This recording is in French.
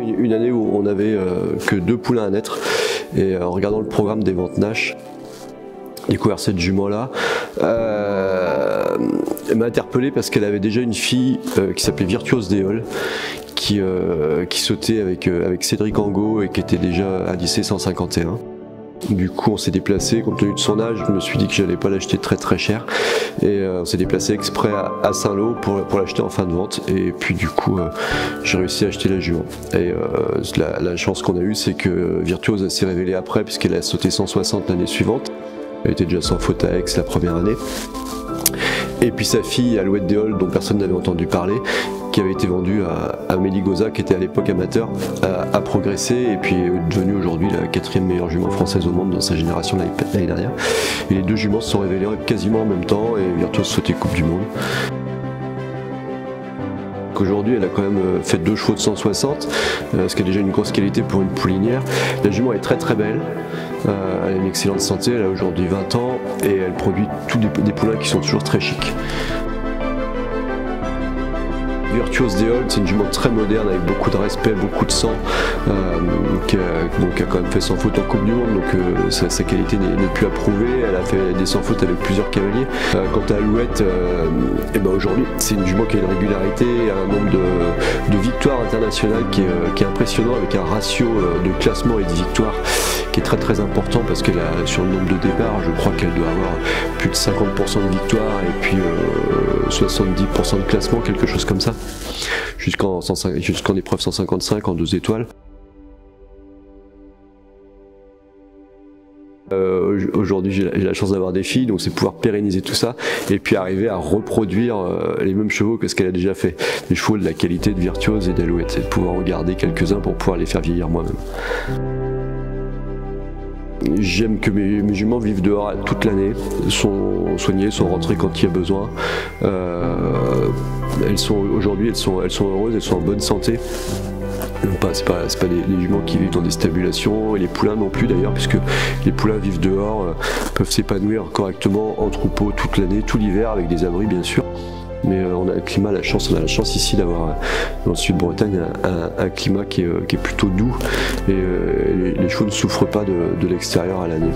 Une année où on n'avait que 2 poulains à naître, et en regardant le programme des ventes Nash, découvert cette jument là, elle m'a interpellé parce qu'elle avait déjà une fille qui s'appelait Virtuose d'Éole, qui sautait avec Cédric Angot et qui était déjà à lycée 151. Du coup on s'est déplacé, compte tenu de son âge, je me suis dit que j'allais pas l'acheter très cher, et on s'est déplacé exprès à Saint-Lô pour l'acheter en fin de vente, et puis du coup j'ai réussi à acheter la jument. Et la chance qu'on a eue, c'est que Virtuose s'est révélée après, puisqu'elle a sauté 160 l'année suivante, elle était déjà sans faute à Aix la première année. Et puis sa fille, Alouette d'Éole, dont personne n'avait entendu parler, qui avait été vendue à Méligosa, qui était à l'époque amateur, a progressé et puis est devenue aujourd'hui la 4e meilleure jument française au monde dans sa génération l'année dernière. Et les 2 juments se sont révélées quasiment en même temps, et Virtuose sautait Coupe du Monde. Aujourd'hui, elle a quand même fait 2 chevaux de 160, ce qui est déjà une grosse qualité pour une poulinière. La jument est très belle, elle a une excellente santé, elle a aujourd'hui 20 ans et elle produit tous des poulains qui sont toujours très chics. Virtuose d'Éole, c'est une jument très moderne avec beaucoup de respect, beaucoup de sang, qui a quand même fait sans faute en Coupe du Monde, donc sa qualité n'est plus à prouver. Elle a fait des sans faute avec plusieurs cavaliers. Quant à Alouette, aujourd'hui c'est une jument qui a une régularité, un nombre de victoires internationales qui est impressionnant, avec un ratio de classement et de victoires qui est très important, parce qu'elle a, sur le nombre de départs, je crois qu'elle doit avoir plus de 50% de victoires et puis 70% de classement, quelque chose comme ça, jusqu'en épreuve 155 en 2 étoiles. Aujourd'hui j'ai la chance d'avoir des filles, donc c'est pouvoir pérenniser tout ça et puis arriver à reproduire les mêmes chevaux que ce qu'elle a déjà fait, des chevaux de la qualité de Virtuose et d'Alouette, c'est de pouvoir en garder quelques-uns pour pouvoir les faire vieillir moi-même. J'aime que mes juments vivent dehors toute l'année, sont soignées, sont rentrées quand il y a besoin. Aujourd'hui elles sont heureuses, elles sont en bonne santé. C'est pas les juments qui vivent dans des stabulations, et les poulains non plus d'ailleurs, puisque les poulains vivent dehors, peuvent s'épanouir correctement en troupeau toute l'année, tout l'hiver, avec des abris bien sûr. Mais on a le climat, on a la chance ici d'avoir dans le sud-Bretagne un climat qui est plutôt doux, et les chevaux ne souffrent pas de l'extérieur à l'année.